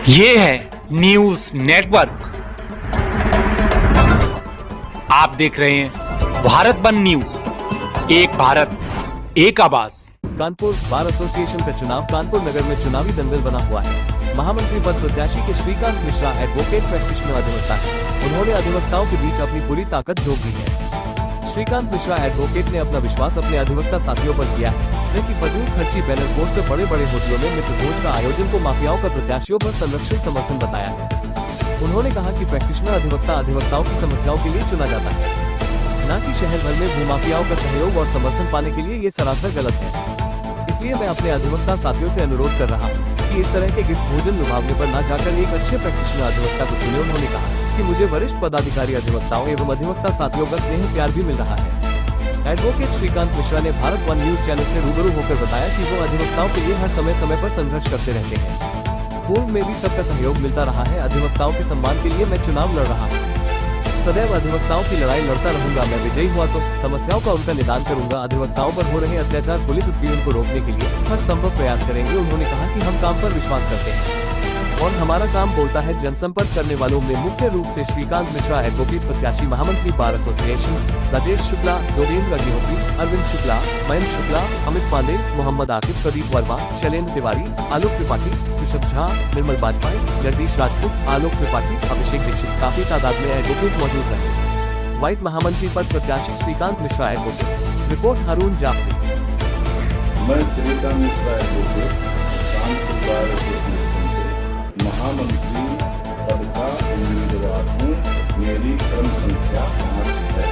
ये है news network. आप देख रहे हैं भारत वन न्यूज, एक भारत एक आवाज। कानपुर बार एसोसिएशन का चुनाव कानपुर नगर में चुनावी दंगल बना हुआ है। महामंत्री पद प्रत्याशी के श्रीकांत मिश्रा एडवोकेट प्रैक्टिशनर अधिवक्ता है। उन्होंने अधिवक्ताओं के बीच अपनी पूरी ताकत झोंक दी है। श्रीकांत मिश्रा एडवोकेट ने अपना विश्वास अपने अधिवक्ता साथियों पर किया है कि फजूल खर्ची बैनर पोस्टर बड़े बड़े होटलों में मित्र भोज का आयोजन को माफियाओं का प्रत्याशियों पर संरक्षण समर्थन बताया है। उन्होंने कहा कि प्रैक्टिशनर अधिवक्ता अधिवक्ताओं की समस्याओं के लिए चुना जाता है, न कि शहर भर में भूमाफियाओं का सहयोग और समर्थन पाने के लिए ये सरासर गलत है। इसलिए मैं अपने अधिवक्ता साथियों से अनुरोध कर रहा हूँ कि इस तरह के गिफ्ट भोजन लुभावने पर न जाकर एक अच्छे प्रैक्टिशनर अधिवक्ता को चुने। उन्होंने कहा कि मुझे वरिष्ठ पदाधिकारी अधिवक्ताओं एवं अधिवक्ता साथियों का स्नेह प्यार भी मिल रहा है। एडवोकेट श्रीकांत मिश्रा ने भारत वन न्यूज चैनल से रूबरू होकर बताया कि वो अधिवक्ताओं के लिए हर समय पर संघर्ष करते रहते हैं। पूर्व में भी सबका सहयोग मिलता रहा है। अधिवक्ताओं के सम्मान के लिए मैं चुनाव लड़ रहा हूँ। सदैव अधिवक्ताओं की लड़ाई लड़ता रहूंगा। मैं विजयी हुआ तो समस्याओं का उनका निदान करूंगा। अधिवक्ताओं पर हो रहे अत्याचार, पुलिस उत्पीड़न को रोकने के लिए हर संभव प्रयास करेंगे। उन्होंने कहा कि हम काम पर विश्वास करते हैं और हमारा काम बोलता है। जनसंपर्क करने वालों में मुख्य रूप से श्रीकांत मिश्रा एडवोकेट प्रत्याशी, महामंत्री बार एसोसिएशन, राजेश शुक्ला, देवेंद्र अग्निहोत्री, अरविंद शुक्ला, मयंक शुक्ला, अमित पांडे, मोहम्मद आकिब, प्रदीप वर्मा, शैलेंद्र तिवारी, आलोक त्रिपाठी, ऋषभ झा, निर्मल बाजपेयी, जगदीश राजपूत, आलोक त्रिपाठी, अभिषेक दीक्षित काफी तादाद में एडवोकेट मौजूद रहे। व्हाइट महामंत्री पद प्रत्याशी श्रीकांत मिश्रा एडवोकेट। रिपोर्ट हारून जाफरी। मैं Shrikant Mishra advocate Kanpur bar association महामंत्री पद का उम्मीदवार हूँ। मेरी क्रम संख्या 5 है।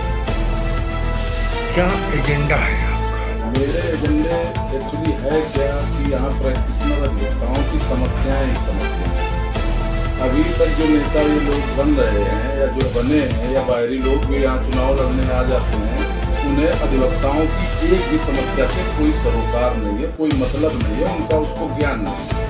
क्या एजेंडा है आपका? मेरे एजेंडे एक्चुअली है क्या कि यहाँ प्रैक्टिशनर अधिवक्ताओं की समस्याएं ही समस्याएं। अभी तक जो नेता ये लोग बन रहे हैं या जो बने हैं या बाहरी लोग भी यहाँ चुनाव लड़ने आ जाते हैं, उन्हें अधिवक्ताओं की एक भी समस्या से कोई सरोकार नहीं है, कोई मतलब नहीं है, उनका उसको ज्ञान नहीं है।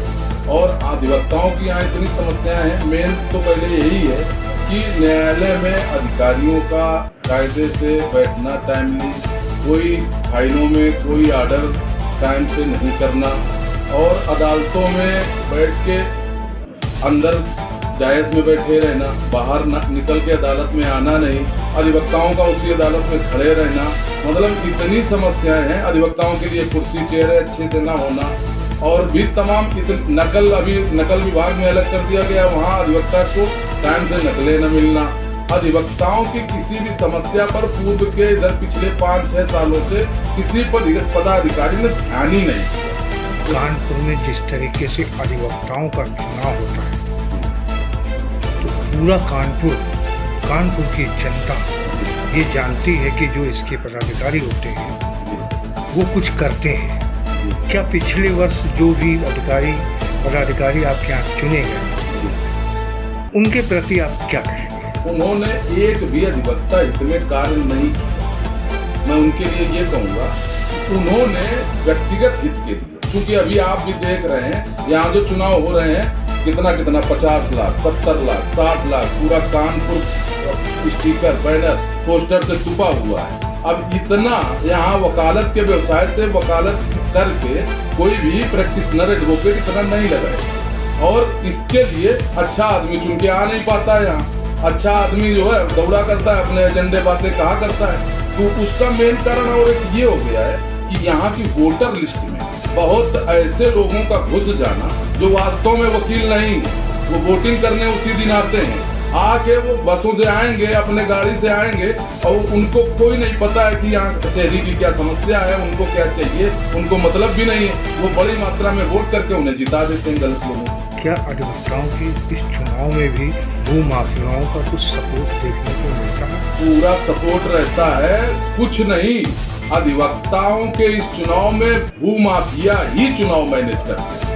और अधिवक्ताओं की यहाँ इतनी समस्याएं हैं। मेन तो पहले यही है कि न्यायालय में अधिकारियों का कायदे से बैठना टाइमली, कोई फाइलों में कोई ऑर्डर टाइम से नहीं करना और अदालतों में बैठ के अंदर जायज में बैठे रहना, बाहर निकल के अदालत में आना नहीं, अधिवक्ताओं का उसी अदालत में खड़े रहना, मतलब इतनी समस्याएं हैं। अधिवक्ताओं के लिए कुर्सी चेहरे अच्छे से ना होना और भी तमाम नकल, अभी नकल विभाग में अलग कर दिया गया, वहाँ अधिवक्ता को टाइम से नकलें न मिलना। अधिवक्ताओं की किसी भी समस्या पर पूर्व के इधर पिछले 5-6 सालों से किसी पदाधिकारी ने ध्यान ही नहीं दिया। कानपुर में जिस तरीके से अधिवक्ताओं का चुनाव होता है तो पूरा कानपुर की जनता ये जानती है कि जो इसके पदाधिकारी होते हैं वो कुछ करते हैं। क्या पिछले वर्ष जो भी पदाधिकारी आपके यहाँ चुने गए उनके प्रति आप क्या कहेंगे? उन्होंने एक भी अधिवक्ता हित में कार्य नहीं किया। मैं उनके लिए ये कहूँगा, उन्होंने व्यक्तिगत हित के लिए, क्योंकि अभी आप भी देख रहे हैं यहाँ जो चुनाव हो रहे हैं, कितना 50 लाख, 70 लाख, 60 लाख, पूरा कानपुर स्टिकर, बैनर, पोस्टर से छुपा हुआ है। अब इतना यहाँ वकालत के व्यवसाय से वकालत करके कोई भी प्रैक्टिशनर एडवोकेट इतना नहीं लगाए और इसके लिए अच्छा आदमी चुन के आ नहीं पाता है। यहाँ अच्छा आदमी जो है दौड़ा करता है, अपने एजेंडे बातें कहा करता है। तो उसका मेन कारण और एक ये हो गया है कि यहाँ की वोटर लिस्ट में बहुत ऐसे लोगों का घुस जाना जो वास्तव में वकील नहीं, वो वोटिंग करने उसी दिन आते हैं, आके वो बसों से आएंगे, अपने गाड़ी से आएंगे और उनको कोई नहीं पता है कि यहाँ कचहरी की क्या समस्या है, उनको क्या चाहिए, उनको मतलब भी नहीं है। वो बड़ी मात्रा में वोट करके उन्हें जिता देते हैं गलत लोगों को। क्या अधिवक्ताओं की इस चुनाव में भी भूमाफियाओं का कुछ सपोर्ट देखने को मिलता है? पूरा सपोर्ट रहता है, कुछ नहीं। अधिवक्ताओं के इस चुनाव में भूमाफिया ही चुनाव मैनेज करते हैं,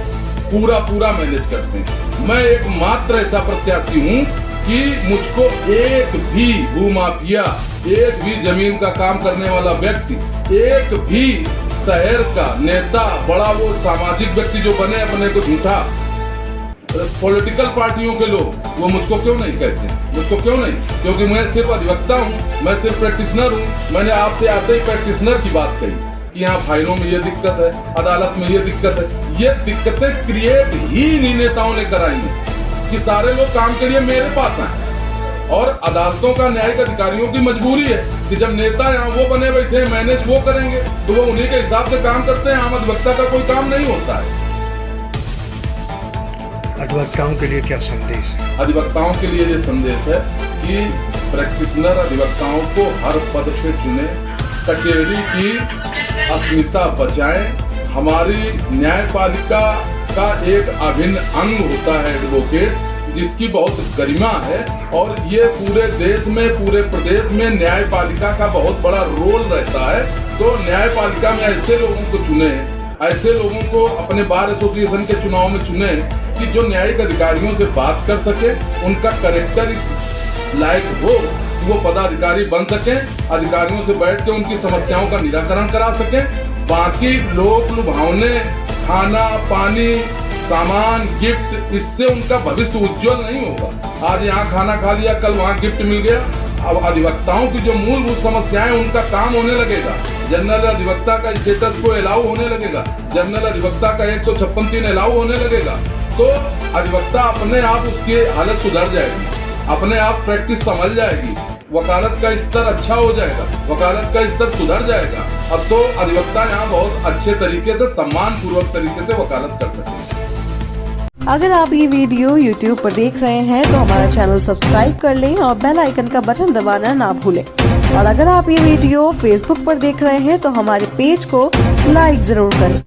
पूरा मैनेज करते हैं। मैं एक मात्र ऐसा प्रत्याशी हूँ कि मुझको एक भी भूमाफिया, एक भी जमीन का काम करने वाला व्यक्ति, एक भी शहर का नेता, बड़ा वो सामाजिक व्यक्ति जो बने अपने को झूठा, पॉलिटिकल पार्टियों के लोग, वो मुझको क्यों नहीं कहते हैं? मुझको क्यों नहीं? क्योंकि मैं सिर्फ अधिवक्ता हूँ, मैं सिर्फ प्रैक्टिशनर हूँ। मैंने आपसे आते ही प्रैक्टिशनर की बात कही कि यहाँ फाइलों में ये दिक्कत है, अदालत में ये दिक्कत है। ये दिक्कतें क्रिएट ही इन्हीं नेताओं ने कराई हैं। कि सारे लोग काम के लिए मेरे पास आए। और अदालतों का, न्यायिक अधिकारियों की मजबूरी है कि जब नेता यहाँ वो बने बैठे हैं, मैनेज वो करेंगे, तो वो उन्हीं के हिसाब से काम करते हैं। आम अधिवक्ता का कोई काम नहीं होता है। अधिवक्ताओं के लिए क्या संदेश है? अधिवक्ताओं के लिए ये संदेश है कि प्रैक्टिशनर अधिवक्ताओं को हर पद से चुने, कचहरी की अस्मिता बचाएं। हमारी न्यायपालिका का एक अभिन्न अंग होता है एडवोकेट, जिसकी बहुत गरिमा है, और ये पूरे देश में, पूरे प्रदेश में न्यायपालिका का बहुत बड़ा रोल रहता है। तो न्यायपालिका में ऐसे लोगों को चुने, ऐसे लोगों को अपने बार एसोसिएशन के चुनाव में चुने कि जो न्यायिक अधिकारियों से बात कर सके, उनका कैरेक्टर इस लायक हो कि वो पदाधिकारी बन सके, अधिकारियों से बैठ के उनकी समस्याओं का निराकरण करा सके। बाकी लोग लुभावने, खाना पानी, सामान, गिफ्ट, इससे उनका भविष्य उज्जवल नहीं होगा। आज यहाँ खाना खा लिया, कल वहाँ गिफ्ट मिल गया। अब अधिवक्ताओं की जो मूलभूत समस्याएं, उनका काम होने लगेगा। जनरल अधिवक्ता का स्टेटस को अलाउ होने लगेगा, जनरल अधिवक्ता का 156(3) अलाउ होने लगेगा। तो अधिवक्ता अपने आप, उसकी हालत सुधर जाएगी, अपने आप प्रैक्टिस संभल जाएगी, वकालत का स्तर अच्छा हो जाएगा, वकालत का स्तर सुधर जाएगा। अब तो अधिवक्ता यहाँ बहुत अच्छे तरीके से, सम्मान पूर्वक तरीके से वकालत कर सकेंगे। अगर आप ये वीडियो YouTube पर देख रहे हैं तो हमारा चैनल सब्सक्राइब कर लें और बेल आइकन का बटन दबाना ना भूलें। और अगर आप ये वीडियो Facebook पर देख रहे हैं तो हमारे पेज को लाइक जरूर करें।